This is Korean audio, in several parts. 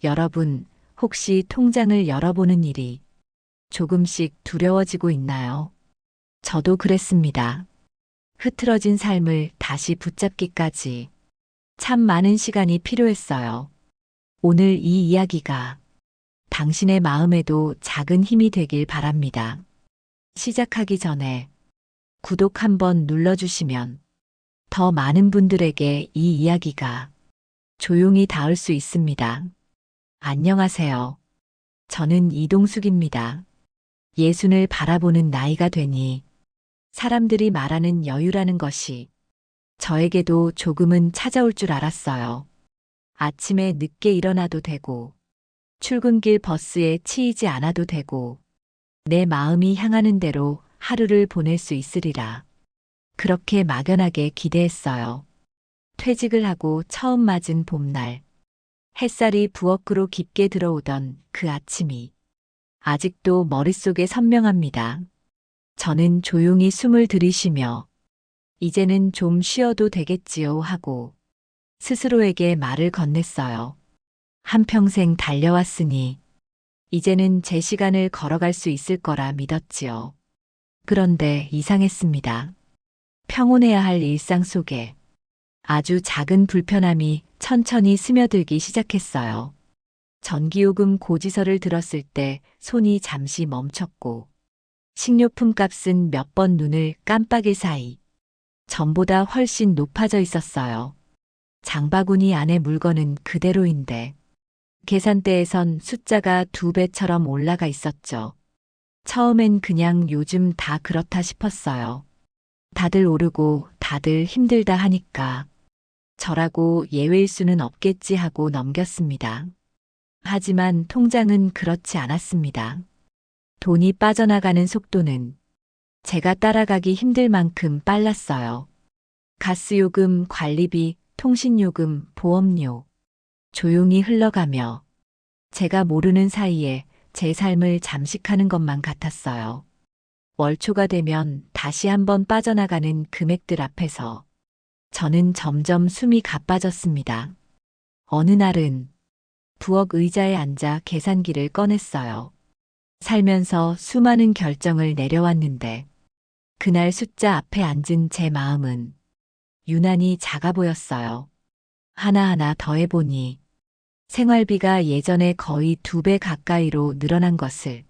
여러분, 혹시 통장을 열어보는 일이 조금씩 두려워지고 있나요? 저도 그랬습니다. 흐트러진 삶을 다시 붙잡기까지 참 많은 시간이 필요했어요. 오늘 이 이야기가 당신의 마음에도 작은 힘이 되길 바랍니다. 시작하기 전에 구독 한번 눌러주시면 더 많은 분들에게 이 이야기가 조용히 닿을 수 있습니다. 안녕하세요. 저는 이동숙입니다. 예순을 바라보는 나이가 되니 사람들이 말하는 여유라는 것이 저에게도 조금은 찾아올 줄 알았어요. 아침에 늦게 일어나도 되고, 출근길 버스에 치이지 않아도 되고, 내 마음이 향하는 대로 하루를 보낼 수 있으리라. 그렇게 막연하게 기대했어요. 퇴직을 하고 처음 맞은 봄날, 햇살이 부엌으로 깊게 들어오던 그 아침이 아직도 머릿속에 선명합니다. 저는 조용히 숨을 들이쉬며 이제는 좀 쉬어도 되겠지요 하고 스스로에게 말을 건넸어요. 한평생 달려왔으니 이제는 제 시간을 걸어갈 수 있을 거라 믿었지요. 그런데 이상했습니다. 평온해야 할 일상 속에 아주 작은 불편함이 천천히 스며들기 시작했어요. 전기요금 고지서를 들었을 때 손이 잠시 멈췄고 식료품 값은 몇 번 눈을 깜빡일 사이 전보다 훨씬 높아져 있었어요. 장바구니 안에 물건은 그대로인데 계산대에선 숫자가 2배처럼 올라가 있었죠. 처음엔 그냥 요즘 다 그렇다 싶었어요. 다들 오르고 다들 힘들다 하니까 저라고 예외일 수는 없겠지 하고 넘겼습니다. 하지만 통장은 그렇지 않았습니다. 돈이 빠져나가는 속도는 제가 따라가기 힘들 만큼 빨랐어요. 가스요금, 관리비, 통신요금, 보험료. 조용히 흘러가며 제가 모르는 사이에 제 삶을 잠식하는 것만 같았어요. 월초가 되면 다시 한번 빠져나가는 금액들 앞에서 저는 점점 숨이 가빠졌습니다. 어느 날은 부엌 의자에 앉아 계산기를 꺼냈어요. 살면서 수많은 결정을 내려왔는데 그날 숫자 앞에 앉은 제 마음은 유난히 작아 보였어요. 하나하나 더해보니 생활비가 예전에 거의 2배 가까이로 늘어난 것을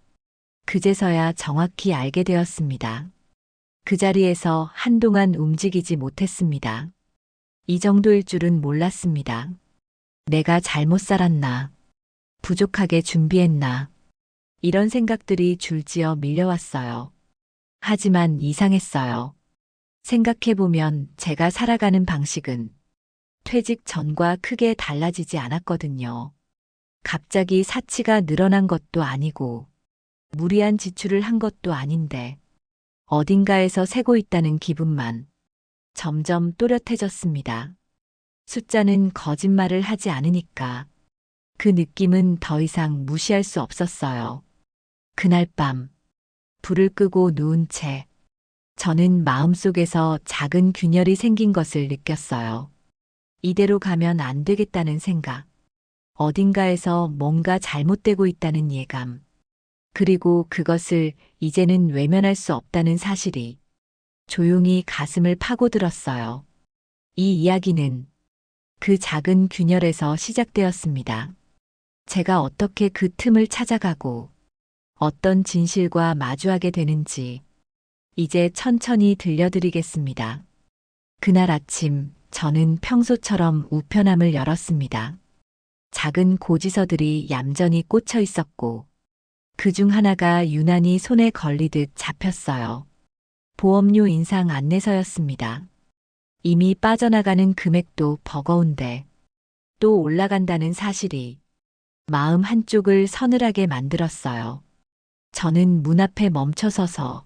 그제서야 정확히 알게 되었습니다. 그 자리에서 한동안 움직이지 못했습니다. 이 정도일 줄은 몰랐습니다. 내가 잘못 살았나, 부족하게 준비했나, 이런 생각들이 줄지어 밀려왔어요. 하지만 이상했어요. 생각해보면 제가 살아가는 방식은 퇴직 전과 크게 달라지지 않았거든요. 갑자기 사치가 늘어난 것도 아니고 무리한 지출을 한 것도 아닌데 어딘가에서 새고 있다는 기분만 점점 또렷해졌습니다. 숫자는 거짓말을 하지 않으니까 그 느낌은 더 이상 무시할 수 없었어요. 그날 밤 불을 끄고 누운 채 저는 마음속에서 작은 균열이 생긴 것을 느꼈어요. 이대로 가면 안 되겠다는 생각, 어딘가에서 뭔가 잘못되고 있다는 예감, 그리고 그것을 이제는 외면할 수 없다는 사실이 조용히 가슴을 파고들었어요. 이 이야기는 그 작은 균열에서 시작되었습니다. 제가 어떻게 그 틈을 찾아가고 어떤 진실과 마주하게 되는지 이제 천천히 들려드리겠습니다. 그날 아침 저는 평소처럼 우편함을 열었습니다. 작은 고지서들이 얌전히 꽂혀 있었고 그중 하나가 유난히 손에 걸리듯 잡혔어요. 보험료 인상 안내서였습니다. 이미 빠져나가는 금액도 버거운데 또 올라간다는 사실이 마음 한쪽을 서늘하게 만들었어요. 저는 문 앞에 멈춰서서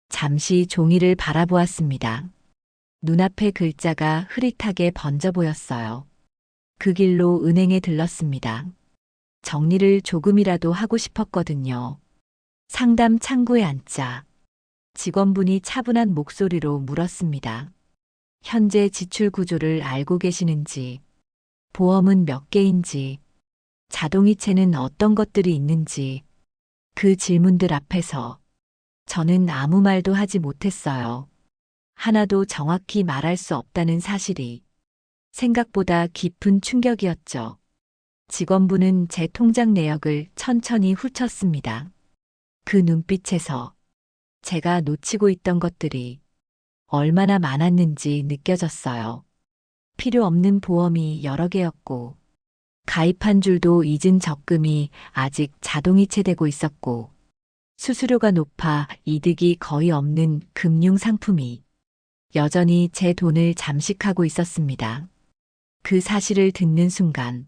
잠시 종이를 바라보았습니다. 눈앞의 글자가 흐릿하게 번져 보였어요. 그 길로 은행에 들렀습니다. 정리를 조금이라도 하고 싶었거든요. 상담 창구에 앉자 직원분이 차분한 목소리로 물었습니다. 현재 지출 구조를 알고 계시는지, 보험은 몇 개인지, 자동이체는 어떤 것들이 있는지 그 질문들 앞에서 저는 아무 말도 하지 못했어요. 하나도 정확히 말할 수 없다는 사실이 생각보다 깊은 충격이었죠. 직원분은 제 통장 내역을 천천히 훑었습니다. 그 눈빛에서 제가 놓치고 있던 것들이 얼마나 많았는지 느껴졌어요. 필요 없는 보험이 여러 개였고, 가입한 줄도 잊은 적금이 아직 자동이체되고 있었고, 수수료가 높아 이득이 거의 없는 금융 상품이 여전히 제 돈을 잠식하고 있었습니다. 그 사실을 듣는 순간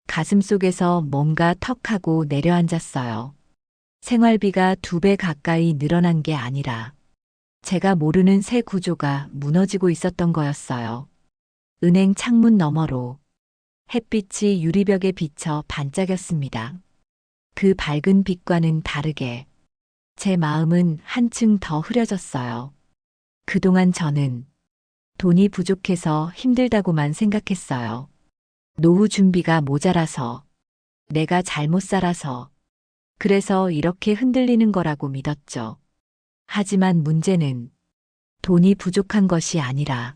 가슴 속에서 뭔가 턱하고 내려앉았어요. 생활비가 2배 가까이 늘어난 게 아니라 제가 모르는 새 구조가 무너지고 있었던 거였어요. 은행 창문 너머로 햇빛이 유리벽에 비쳐 반짝였습니다. 그 밝은 빛과는 다르게 제 마음은 한층 더 흐려졌어요. 그동안 저는 돈이 부족해서 힘들다고만 생각했어요. 노후 준비가 모자라서, 내가 잘못 살아서, 그래서 이렇게 흔들리는 거라고 믿었죠. 하지만 문제는 돈이 부족한 것이 아니라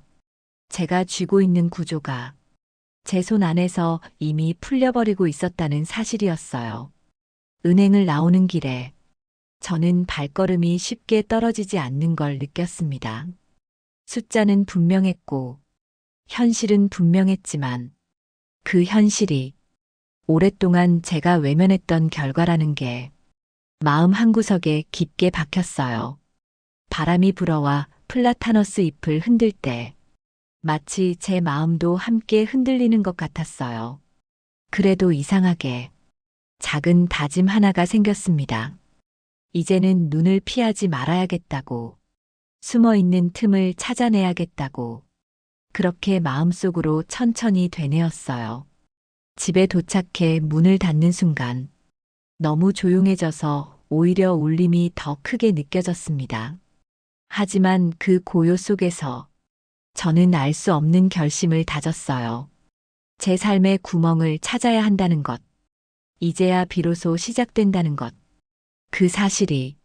제가 쥐고 있는 구조가 제 손 안에서 이미 풀려버리고 있었다는 사실이었어요. 은행을 나오는 길에 저는 발걸음이 쉽게 떨어지지 않는 걸 느꼈습니다. 숫자는 분명했고 현실은 분명했지만 그 현실이 오랫동안 제가 외면했던 결과라는 게 마음 한구석에 깊게 박혔어요. 바람이 불어와 플라타너스 잎을 흔들 때 마치 제 마음도 함께 흔들리는 것 같았어요. 그래도 이상하게 작은 다짐 하나가 생겼습니다. 이제는 눈을 피하지 말아야겠다고, 숨어 있는 틈을 찾아내야겠다고, 그렇게 마음속으로 천천히 되뇌었어요. 집에 도착해 문을 닫는 순간 너무 조용해져서 오히려 울림이 더 크게 느껴졌습니다. 하지만 그 고요 속에서 저는 알 수 없는 결심을 다졌어요. 제 삶의 구멍을 찾아야 한다는 것, 이제야 비로소 시작된다는 것, 그 사실이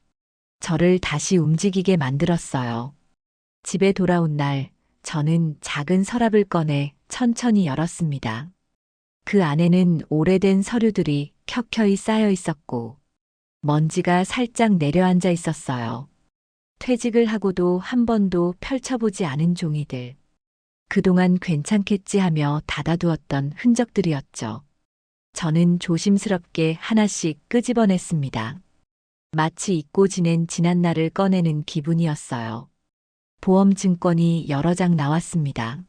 저를 다시 움직이게 만들었어요. 집에 돌아온 날, 저는 작은 서랍을 꺼내 천천히 열었습니다. 그 안에는 오래된 서류들이 켜켜이 쌓여 있었고, 먼지가 살짝 내려앉아 있었어요. 퇴직을 하고도 한 번도 펼쳐보지 않은 종이들. 그동안 괜찮겠지 하며 닫아두었던 흔적들이었죠. 저는 조심스럽게 하나씩 끄집어냈습니다. 마치 잊고 지낸 지난날을 꺼내는 기분이었어요. 보험증권이 여러 장 나왔습니다.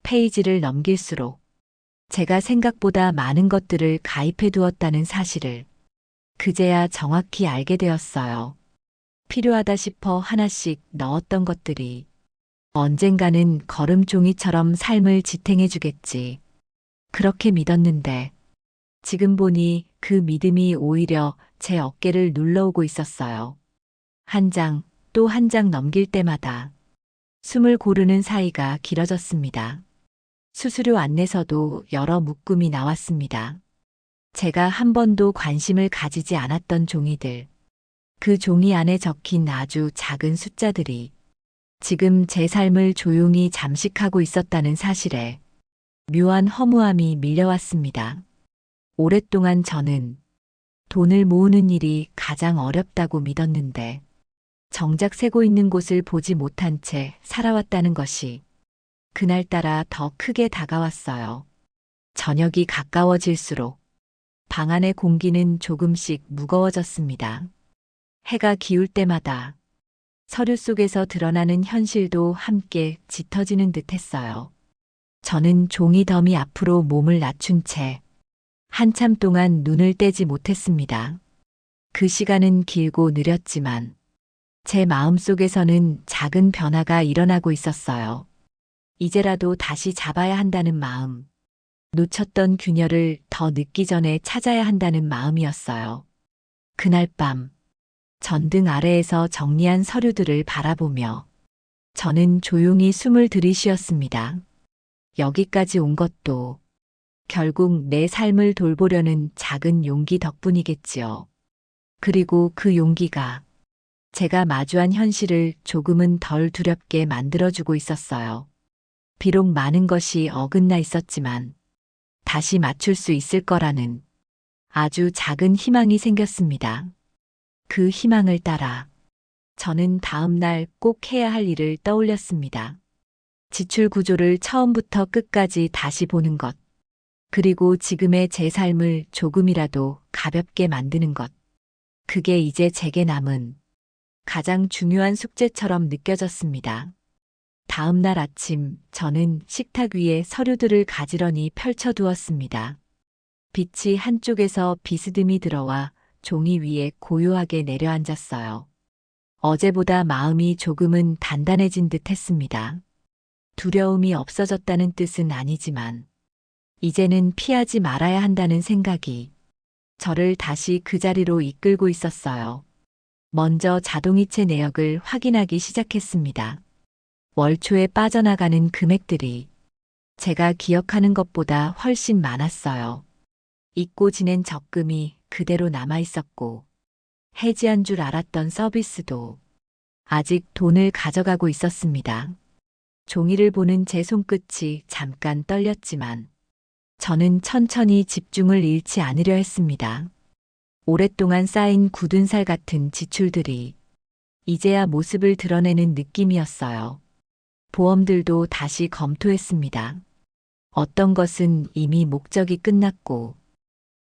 페이지를 넘길수록 제가 생각보다 많은 것들을 가입해 두었다는 사실을 그제야 정확히 알게 되었어요. 필요하다 싶어 하나씩 넣었던 것들이 언젠가는 걸음종이처럼 삶을 지탱해 주겠지. 그렇게 믿었는데 지금 보니 그 믿음이 오히려 제 어깨를 눌러오고 있었어요. 한 장, 또 한 장 넘길 때마다 숨을 고르는 사이가 길어졌습니다. 수수료 안내서도 여러 묶음이 나왔습니다. 제가 한 번도 관심을 가지지 않았던 종이들. 그 종이 안에 적힌 아주 작은 숫자들이 지금 제 삶을 조용히 잠식하고 있었다는 사실에 묘한 허무함이 밀려왔습니다. 오랫동안 저는 돈을 모으는 일이 가장 어렵다고 믿었는데 정작 새고 있는 곳을 보지 못한 채 살아왔다는 것이 그날따라 더 크게 다가왔어요. 저녁이 가까워질수록 방 안의 공기는 조금씩 무거워졌습니다. 해가 기울 때마다 서류 속에서 드러나는 현실도 함께 짙어지는 듯 했어요. 저는 종이 더미 앞으로 몸을 낮춘 채 한참 동안 눈을 떼지 못했습니다. 그 시간은 길고 느렸지만 제 마음속에서는 작은 변화가 일어나고 있었어요. 이제라도 다시 잡아야 한다는 마음, 놓쳤던 균열을 더 늦기 전에 찾아야 한다는 마음이었어요. 그날 밤, 전등 아래에서 정리한 서류들을 바라보며 저는 조용히 숨을 들이쉬었습니다. 여기까지 온 것도 결국 내 삶을 돌보려는 작은 용기 덕분이겠지요. 그리고 그 용기가 제가 마주한 현실을 조금은 덜 두렵게 만들어주고 있었어요. 비록 많은 것이 어긋나 있었지만 다시 맞출 수 있을 거라는 아주 작은 희망이 생겼습니다. 그 희망을 따라 저는 다음 날 꼭 해야 할 일을 떠올렸습니다. 지출 구조를 처음부터 끝까지 다시 보는 것. 그리고 지금의 제 삶을 조금이라도 가볍게 만드는 것. 그게 이제 제게 남은 가장 중요한 숙제처럼 느껴졌습니다. 다음 날 아침 저는 식탁 위에 서류들을 가지런히 펼쳐두었습니다. 빛이 한쪽에서 비스듬히 들어와 종이 위에 고요하게 내려앉았어요. 어제보다 마음이 조금은 단단해진 듯 했습니다. 두려움이 없어졌다는 뜻은 아니지만 이제는 피하지 말아야 한다는 생각이 저를 다시 그 자리로 이끌고 있었어요. 먼저 자동이체 내역을 확인하기 시작했습니다. 월 초에 빠져나가는 금액들이 제가 기억하는 것보다 훨씬 많았어요. 잊고 지낸 적금이 그대로 남아 있었고 해지한 줄 알았던 서비스도 아직 돈을 가져가고 있었습니다. 종이를 보는 제 손끝이 잠깐 떨렸지만 저는 천천히 집중을 잃지 않으려 했습니다. 오랫동안 쌓인 굳은 살 같은 지출들이 이제야 모습을 드러내는 느낌이었어요. 보험들도 다시 검토했습니다. 어떤 것은 이미 목적이 끝났고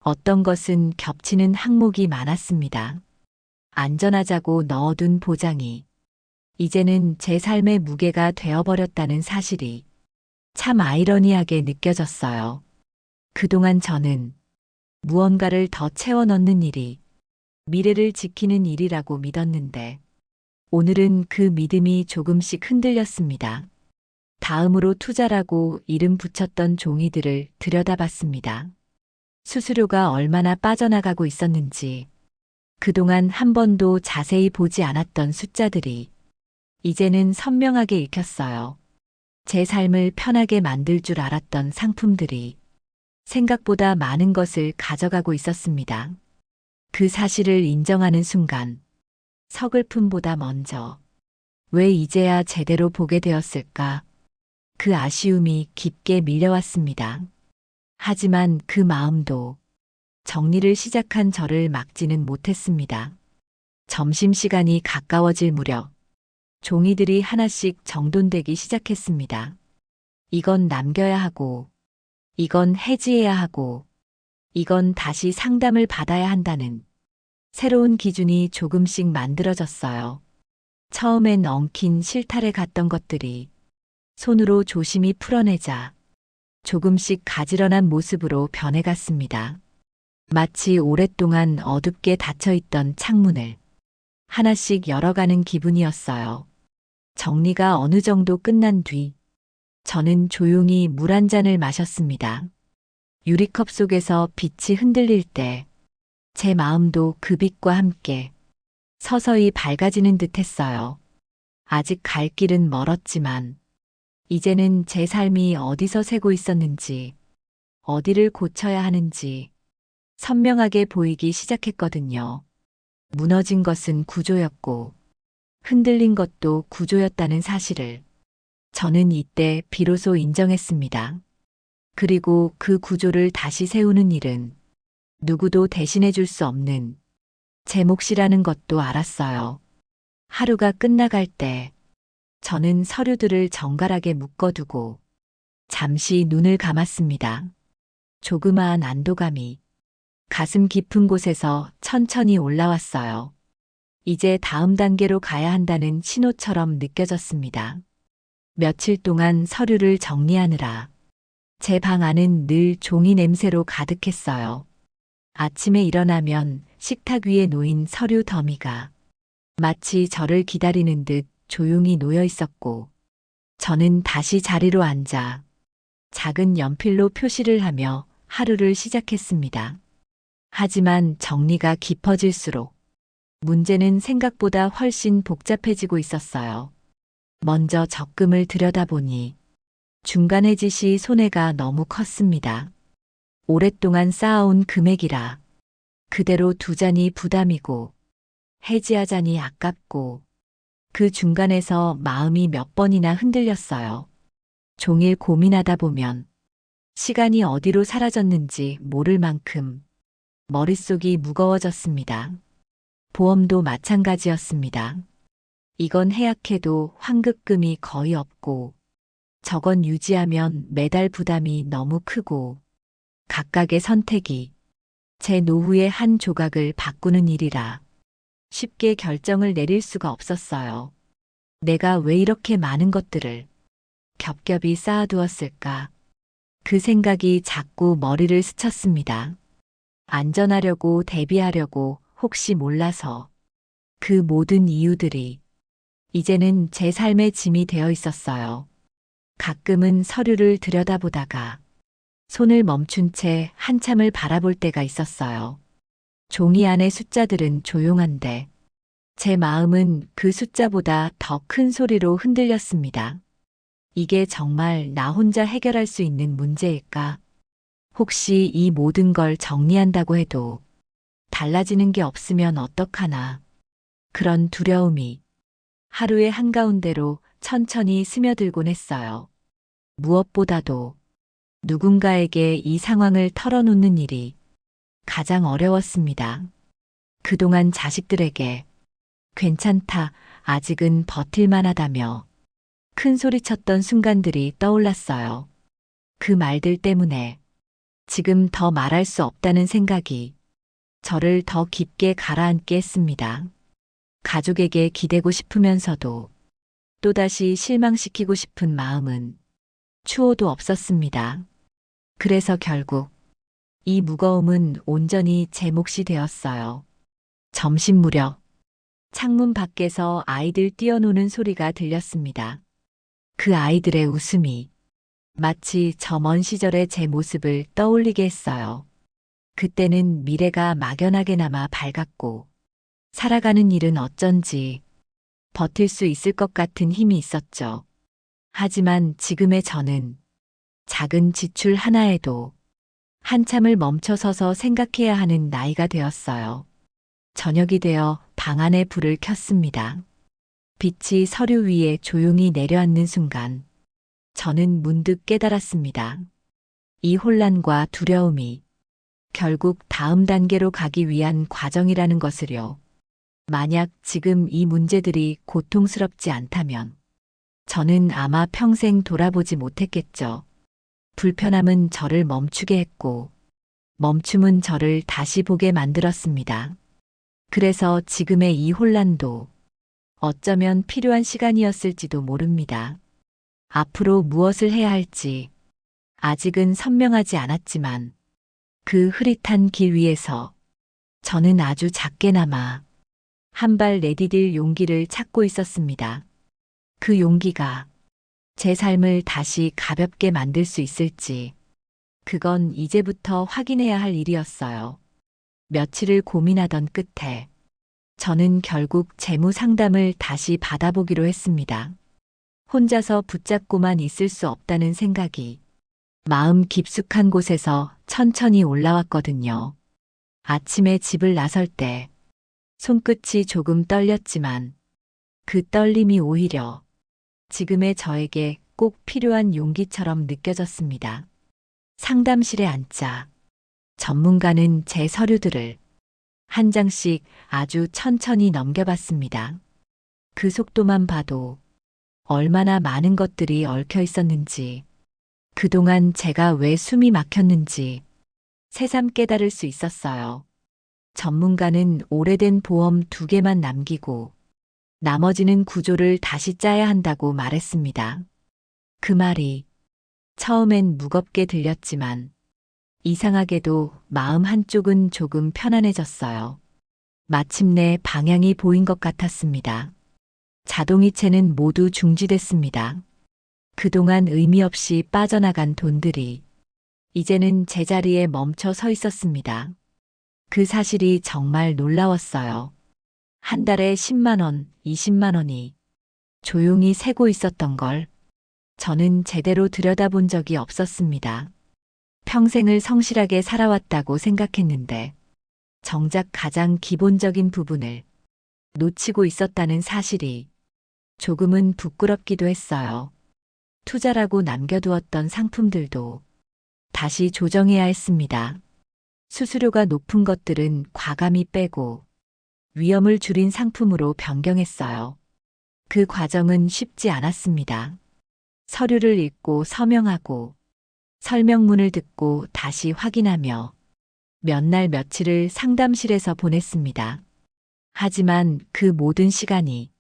어떤 것은 겹치는 항목이 많았습니다. 안전하자고 넣어둔 보장이 이제는 제 삶의 무게가 되어버렸다는 사실이 참 아이러니하게 느껴졌어요. 그동안 저는 무언가를 더 채워 넣는 일이 미래를 지키는 일이라고 믿었는데 오늘은 그 믿음이 조금씩 흔들렸습니다. 다음으로 투자라고 이름 붙였던 종이들을 들여다봤습니다. 수수료가 얼마나 빠져나가고 있었는지 그동안 한 번도 자세히 보지 않았던 숫자들이 이제는 선명하게 읽혔어요. 제 삶을 편하게 만들 줄 알았던 상품들이 생각보다 많은 것을 가져가고 있었습니다. 그 사실을 인정하는 순간 서글픔보다 먼저 왜 이제야 제대로 보게 되었을까? 그 아쉬움이 깊게 밀려왔습니다. 하지만 그 마음도 정리를 시작한 저를 막지는 못했습니다. 점심시간이 가까워질 무렵 종이들이 하나씩 정돈되기 시작했습니다. 이건 남겨야 하고, 이건 해지해야 하고, 이건 다시 상담을 받아야 한다는 새로운 기준이 조금씩 만들어졌어요. 처음엔 엉킨 실타래 같던 것들이 손으로 조심히 풀어내자 조금씩 가지런한 모습으로 변해갔습니다. 마치 오랫동안 어둡게 닫혀있던 창문을 하나씩 열어가는 기분이었어요. 정리가 어느 정도 끝난 뒤 저는 조용히 물 한 잔을 마셨습니다. 유리컵 속에서 빛이 흔들릴 때 제 마음도 그 빛과 함께 서서히 밝아지는 듯 했어요. 아직 갈 길은 멀었지만 이제는 제 삶이 어디서 새고 있었는지, 어디를 고쳐야 하는지 선명하게 보이기 시작했거든요. 무너진 것은 구조였고 흔들린 것도 구조였다는 사실을 저는 이때 비로소 인정했습니다. 그리고 그 구조를 다시 세우는 일은 누구도 대신해 줄 수 없는 제 몫이라는 것도 알았어요. 하루가 끝나갈 때 저는 서류들을 정갈하게 묶어두고 잠시 눈을 감았습니다. 조그마한 안도감이 가슴 깊은 곳에서 천천히 올라왔어요. 이제 다음 단계로 가야 한다는 신호처럼 느껴졌습니다. 며칠 동안 서류를 정리하느라 제 방 안은 늘 종이 냄새로 가득했어요. 아침에 일어나면 식탁 위에 놓인 서류 더미가 마치 저를 기다리는 듯 조용히 놓여 있었고 저는 다시 자리로 앉아 작은 연필로 표시를 하며 하루를 시작했습니다. 하지만 정리가 깊어질수록 문제는 생각보다 훨씬 복잡해지고 있었어요. 먼저 적금을 들여다보니 중간 해지 시 손해가 너무 컸습니다. 오랫동안 쌓아온 금액이라 그대로 두자니 부담이고 해지하자니 아깝고 그 중간에서 마음이 몇 번이나 흔들렸어요. 종일 고민하다 보면 시간이 어디로 사라졌는지 모를 만큼 머릿속이 무거워졌습니다. 보험도 마찬가지였습니다. 이건 해약해도 환급금이 거의 없고 저건 유지하면 매달 부담이 너무 크고 각각의 선택이 제 노후의 한 조각을 바꾸는 일이라 쉽게 결정을 내릴 수가 없었어요. 내가 왜 이렇게 많은 것들을 겹겹이 쌓아두었을까? 그 생각이 자꾸 머리를 스쳤습니다. 안전하려고 대비하려고 혹시 몰라서 그 모든 이유들이 이제는 제 삶의 짐이 되어 있었어요. 가끔은 서류를 들여다보다가 손을 멈춘 채 한참을 바라볼 때가 있었어요. 종이 안의 숫자들은 조용한데 제 마음은 그 숫자보다 더 큰 소리로 흔들렸습니다. 이게 정말 나 혼자 해결할 수 있는 문제일까? 혹시 이 모든 걸 정리한다고 해도 달라지는 게 없으면 어떡하나? 그런 두려움이 하루의 한가운데로 천천히 스며들곤 했어요. 무엇보다도 누군가에게 이 상황을 털어놓는 일이 가장 어려웠습니다. 그동안 자식들에게 괜찮다, 아직은 버틸만 하다며 큰 소리쳤던 순간들이 떠올랐어요. 그 말들 때문에 지금 더 말할 수 없다는 생각이 저를 더 깊게 가라앉게 했습니다. 가족에게 기대고 싶으면서도 또다시 실망시키고 싶은 마음은 추호도 없었습니다. 그래서 결국 이 무거움은 온전히 제 몫이 되었어요. 점심 무렵 창문 밖에서 아이들 뛰어노는 소리가 들렸습니다. 그 아이들의 웃음이 마치 저 먼 시절의 제 모습을 떠올리게 했어요. 그때는 미래가 막연하게 남아 밝았고 살아가는 일은 어쩐지 버틸 수 있을 것 같은 힘이 있었죠. 하지만 지금의 저는 작은 지출 하나에도 한참을 멈춰서서 생각해야 하는 나이가 되었어요. 저녁이 되어 방 안에 불을 켰습니다. 빛이 서류 위에 조용히 내려앉는 순간 저는 문득 깨달았습니다. 이 혼란과 두려움이 결국 다음 단계로 가기 위한 과정이라는 것을요. 만약 지금 이 문제들이 고통스럽지 않다면 저는 아마 평생 돌아보지 못했겠죠. 불편함은 저를 멈추게 했고 멈춤은 저를 다시 보게 만들었습니다. 그래서 지금의 이 혼란도 어쩌면 필요한 시간이었을지도 모릅니다. 앞으로 무엇을 해야 할지 아직은 선명하지 않았지만 그 흐릿한 길 위에서 저는 아주 작게나마 한 발 내디딜 용기를 찾고 있었습니다. 그 용기가 제 삶을 다시 가볍게 만들 수 있을지 그건 이제부터 확인해야 할 일이었어요. 며칠을 고민하던 끝에 저는 결국 재무 상담을 다시 받아보기로 했습니다. 혼자서 붙잡고만 있을 수 없다는 생각이 마음 깊숙한 곳에서 천천히 올라왔거든요. 아침에 집을 나설 때 손끝이 조금 떨렸지만 그 떨림이 오히려 지금의 저에게 꼭 필요한 용기처럼 느껴졌습니다. 상담실에 앉자 전문가는 제 서류들을 한 장씩 아주 천천히 넘겨봤습니다. 그 속도만 봐도 얼마나 많은 것들이 얽혀 있었는지, 그동안 제가 왜 숨이 막혔는지 새삼 깨달을 수 있었어요. 전문가는 오래된 보험 2개만 남기고 나머지는 구조를 다시 짜야 한다고 말했습니다. 그 말이 처음엔 무겁게 들렸지만 이상하게도 마음 한쪽은 조금 편안해졌어요. 마침내 방향이 보인 것 같았습니다. 자동이체는 모두 중지됐습니다. 그동안 의미 없이 빠져나간 돈들이 이제는 제자리에 멈춰 서 있었습니다. 그 사실이 정말 놀라웠어요. 한 달에 10만 원, 20만 원이 조용히 새고 있었던 걸 저는 제대로 들여다본 적이 없었습니다. 평생을 성실하게 살아왔다고 생각했는데 정작 가장 기본적인 부분을 놓치고 있었다는 사실이 조금은 부끄럽기도 했어요. 투자라고 남겨두었던 상품들도 다시 조정해야 했습니다. 수수료가 높은 것들은 과감히 빼고 위험을 줄인 상품으로 변경했어요. 그 과정은 쉽지 않았습니다. 서류를 읽고 서명하고 설명문을 듣고 다시 확인하며 몇 날 며칠을 상담실에서 보냈습니다. 하지만 그 모든 시간이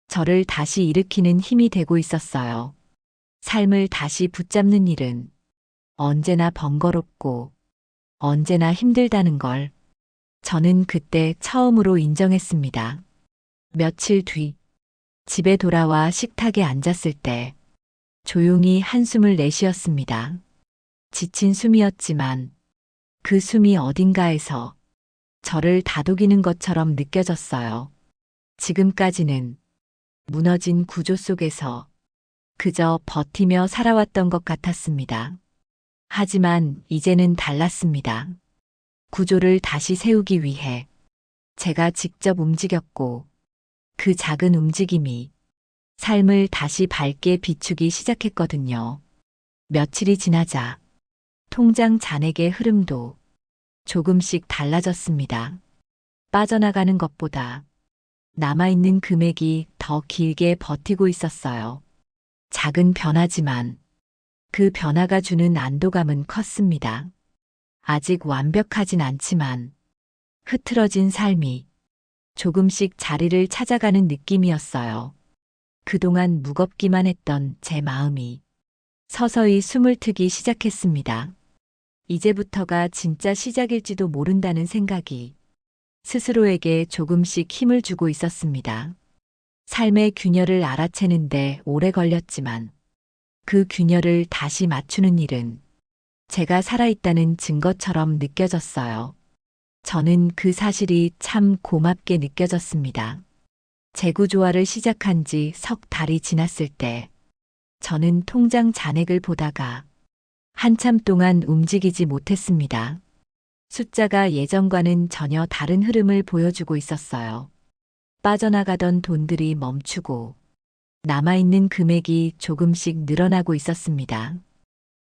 저를 다시 일으키는 힘이 되고 있었어요. 삶을 다시 붙잡는 일은 언제나 번거롭고 언제나 힘들다는 걸 저는 그때 처음으로 인정했습니다. 며칠 뒤 집에 돌아와 식탁에 앉았을 때 조용히 한숨을 내쉬었습니다. 지친 숨이었지만 그 숨이 어딘가에서 저를 다독이는 것처럼 느껴졌어요. 지금까지는 무너진 구조 속에서 그저 버티며 살아왔던 것 같았습니다. 하지만 이제는 달랐습니다. 구조를 다시 세우기 위해 제가 직접 움직였고 그 작은 움직임이 삶을 다시 밝게 비추기 시작했거든요. 며칠이 지나자 통장 잔액의 흐름도 조금씩 달라졌습니다. 빠져나가는 것보다 남아있는 금액이 더 길게 버티고 있었어요. 작은 변화지만 그 변화가 주는 안도감은 컸습니다. 아직 완벽하진 않지만 흐트러진 삶이 조금씩 자리를 찾아가는 느낌이었어요. 그동안 무겁기만 했던 제 마음이 서서히 숨을 트기 시작했습니다. 이제부터가 진짜 시작일지도 모른다는 생각이 스스로에게 조금씩 힘을 주고 있었습니다. 삶의 균열을 알아채는데 오래 걸렸지만 그 균열을 다시 맞추는 일은 제가 살아있다는 증거처럼 느껴졌어요. 저는 그 사실이 참 고맙게 느껴졌습니다. 재구조화를 시작한 지 석 달이 지났을 때 저는 통장 잔액을 보다가 한참 동안 움직이지 못했습니다. 숫자가 예전과는 전혀 다른 흐름을 보여주고 있었어요. 빠져나가던 돈들이 멈추고 남아있는 금액이 조금씩 늘어나고 있었습니다.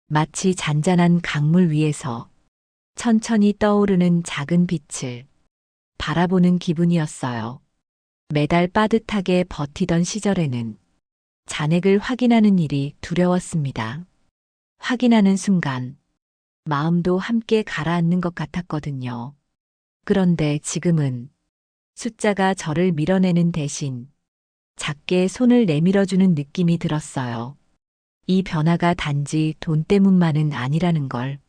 마치 잔잔한 강물 위에서 천천히 떠오르는 작은 빛을 바라보는 기분이었어요. 매달 빠듯하게 버티던 시절에는 잔액을 확인하는 일이 두려웠습니다. 확인하는 순간 마음도 함께 가라앉는 것 같았거든요. 그런데 지금은 숫자가 저를 밀어내는 대신 작게 손을 내밀어주는 느낌이 들었어요. 이 변화가 단지 돈 때문만은 아니라는 걸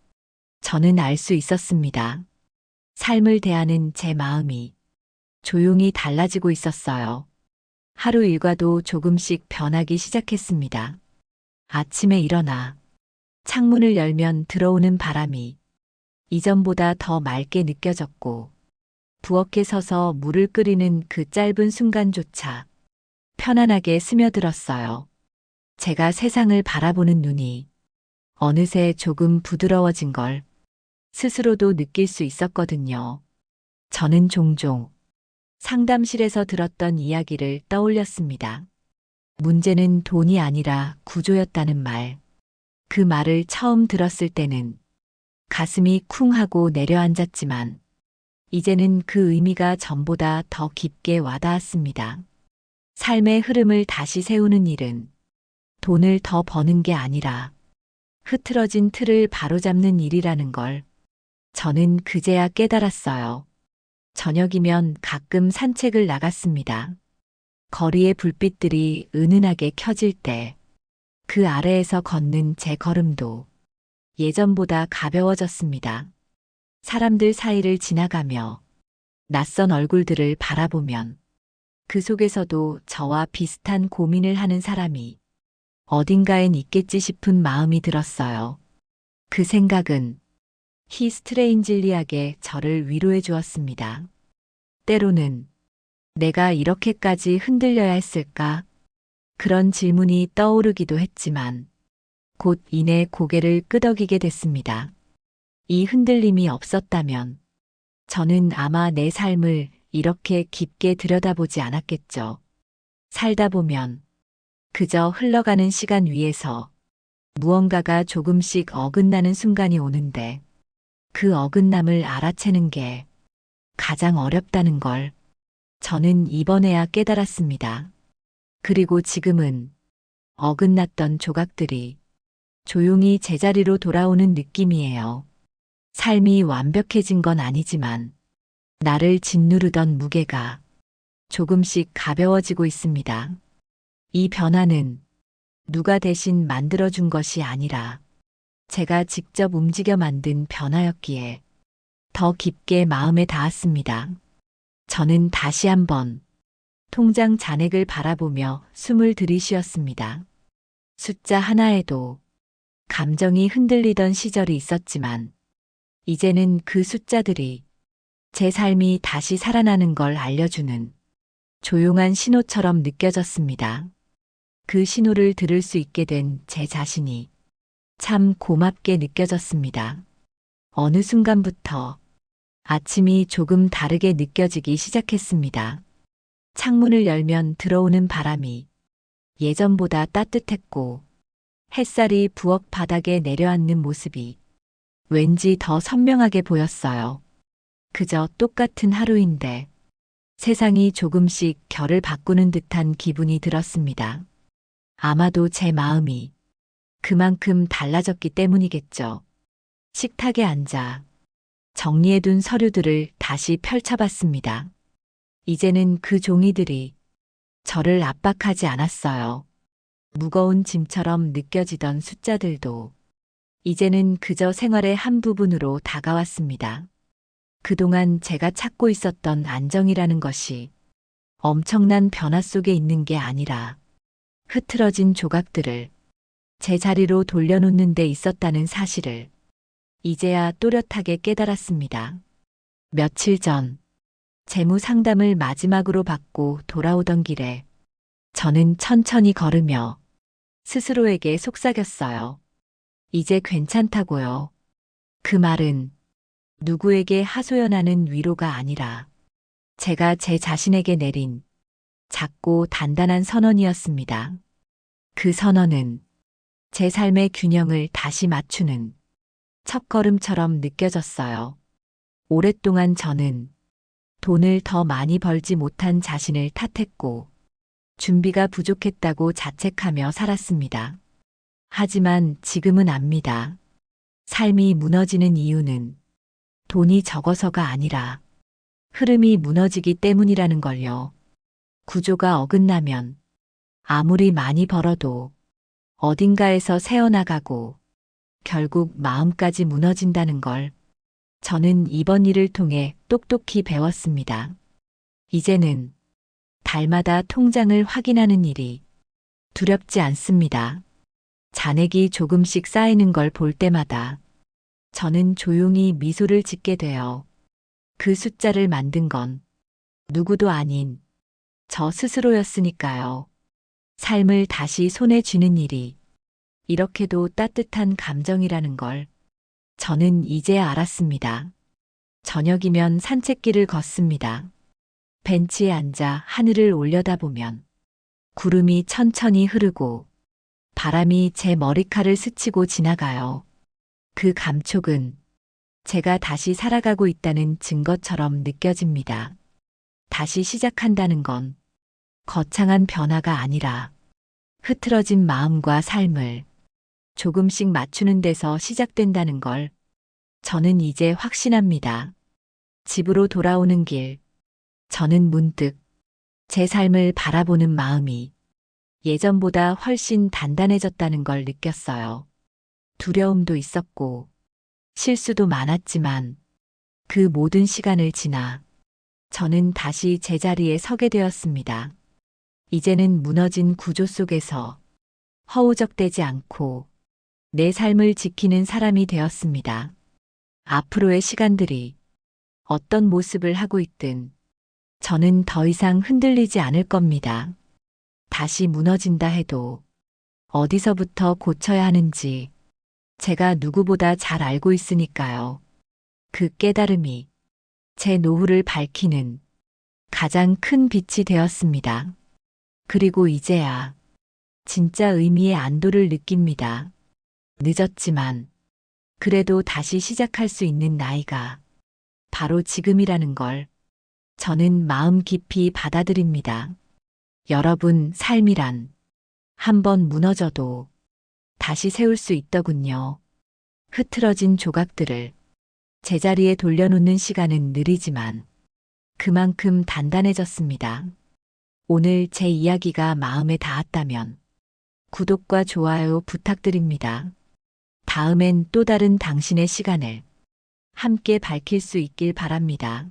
저는 알 수 있었습니다. 삶을 대하는 제 마음이 조용히 달라지고 있었어요. 하루 일과도 조금씩 변하기 시작했습니다. 아침에 일어나 창문을 열면 들어오는 바람이 이전보다 더 맑게 느껴졌고 부엌에 서서 물을 끓이는 그 짧은 순간조차 편안하게 스며들었어요. 제가 세상을 바라보는 눈이 어느새 조금 부드러워진 걸 스스로도 느낄 수 있었거든요. 저는 종종 상담실에서 들었던 이야기를 떠올렸습니다. 문제는 돈이 아니라 구조였다는 말. 그 말을 처음 들었을 때는 가슴이 쿵 하고 내려앉았지만 이제는 그 의미가 전보다 더 깊게 와닿았습니다. 삶의 흐름을 다시 세우는 일은 돈을 더 버는 게 아니라 흐트러진 틀을 바로잡는 일이라는 걸 저는 그제야 깨달았어요. 저녁이면 가끔 산책을 나갔습니다. 거리의 불빛들이 은은하게 켜질 때 그 아래에서 걷는 제 걸음도 예전보다 가벼워졌습니다. 사람들 사이를 지나가며 낯선 얼굴들을 바라보면 그 속에서도 저와 비슷한 고민을 하는 사람이 어딘가엔 있겠지 싶은 마음이 들었어요. 그 생각은 히스트레인질리하게 저를 위로해 주었습니다. 때로는 내가 이렇게까지 흔들려야 했을까? 그런 질문이 떠오르기도 했지만 곧 이내 고개를 끄덕이게 됐습니다. 이 흔들림이 없었다면 저는 아마 내 삶을 이렇게 깊게 들여다보지 않았겠죠. 살다 보면 그저 흘러가는 시간 위에서 무언가가 조금씩 어긋나는 순간이 오는데 그 어긋남을 알아채는 게 가장 어렵다는 걸 저는 이번에야 깨달았습니다. 그리고 지금은 어긋났던 조각들이 조용히 제자리로 돌아오는 느낌이에요. 삶이 완벽해진 건 아니지만 나를 짓누르던 무게가 조금씩 가벼워지고 있습니다. 이 변화는 누가 대신 만들어준 것이 아니라 제가 직접 움직여 만든 변화였기에 더 깊게 마음에 닿았습니다. 저는 다시 한번 통장 잔액을 바라보며 숨을 들이쉬었습니다. 숫자 하나에도 감정이 흔들리던 시절이 있었지만 이제는 그 숫자들이 제 삶이 다시 살아나는 걸 알려주는 조용한 신호처럼 느껴졌습니다. 그 신호를 들을 수 있게 된 제 자신이 참 고맙게 느껴졌습니다. 어느 순간부터 아침이 조금 다르게 느껴지기 시작했습니다. 창문을 열면 들어오는 바람이 예전보다 따뜻했고 햇살이 부엌 바닥에 내려앉는 모습이 왠지 더 선명하게 보였어요. 그저 똑같은 하루인데 세상이 조금씩 결을 바꾸는 듯한 기분이 들었습니다. 아마도 제 마음이 그만큼 달라졌기 때문이겠죠. 식탁에 앉아 정리해둔 서류들을 다시 펼쳐봤습니다. 이제는 그 종이들이 저를 압박하지 않았어요. 무거운 짐처럼 느껴지던 숫자들도 이제는 그저 생활의 한 부분으로 다가왔습니다. 그동안 제가 찾고 있었던 안정이라는 것이 엄청난 변화 속에 있는 게 아니라 흐트러진 조각들을 제 자리로 돌려놓는 데 있었다는 사실을 이제야 또렷하게 깨달았습니다. 며칠 전 재무 상담을 마지막으로 받고 돌아오던 길에 저는 천천히 걸으며 스스로에게 속삭였어요. 이제 괜찮다고요. 그 말은 누구에게 하소연하는 위로가 아니라 제가 제 자신에게 내린 작고 단단한 선언이었습니다. 그 선언은 제 삶의 균형을 다시 맞추는 첫걸음처럼 느껴졌어요. 오랫동안 저는 돈을 더 많이 벌지 못한 자신을 탓했고 준비가 부족했다고 자책하며 살았습니다. 하지만 지금은 압니다. 삶이 무너지는 이유는 돈이 적어서가 아니라 흐름이 무너지기 때문이라는 걸요. 구조가 어긋나면 아무리 많이 벌어도 어딘가에서 새어나가고 결국 마음까지 무너진다는 걸 저는 이번 일을 통해 똑똑히 배웠습니다. 이제는 달마다 통장을 확인하는 일이 두렵지 않습니다. 잔액이 조금씩 쌓이는 걸 볼 때마다 저는 조용히 미소를 짓게 되어 그 숫자를 만든 건 누구도 아닌 저 스스로였으니까요. 삶을 다시 손에 쥐는 일이 이렇게도 따뜻한 감정이라는 걸 저는 이제 알았습니다. 저녁이면 산책길을 걷습니다. 벤치에 앉아 하늘을 올려다보면 구름이 천천히 흐르고 바람이 제 머리칼을 스치고 지나가요. 그 감촉은 제가 다시 살아가고 있다는 증거처럼 느껴집니다. 다시 시작한다는 건 거창한 변화가 아니라 흐트러진 마음과 삶을 조금씩 맞추는 데서 시작된다는 걸 저는 이제 확신합니다. 집으로 돌아오는 길, 저는 문득 제 삶을 바라보는 마음이 예전보다 훨씬 단단해졌다는 걸 느꼈어요. 두려움도 있었고 실수도 많았지만 그 모든 시간을 지나 저는 다시 제자리에 서게 되었습니다. 이제는 무너진 구조 속에서 허우적대지 않고 내 삶을 지키는 사람이 되었습니다. 앞으로의 시간들이 어떤 모습을 하고 있든 저는 더 이상 흔들리지 않을 겁니다. 다시 무너진다 해도 어디서부터 고쳐야 하는지 제가 누구보다 잘 알고 있으니까요. 그 깨달음이 제 노후를 밝히는 가장 큰 빛이 되었습니다. 그리고 이제야 진짜 의미의 안도를 느낍니다. 늦었지만 그래도 다시 시작할 수 있는 나이가 바로 지금이라는 걸 저는 마음 깊이 받아들입니다. 여러분, 삶이란 한 번 무너져도 다시 세울 수 있더군요. 흐트러진 조각들을 제자리에 돌려놓는 시간은 느리지만 그만큼 단단해졌습니다. 오늘 제 이야기가 마음에 닿았다면 구독과 좋아요 부탁드립니다. 다음엔 또 다른 당신의 시간을 함께 밝힐 수 있길 바랍니다.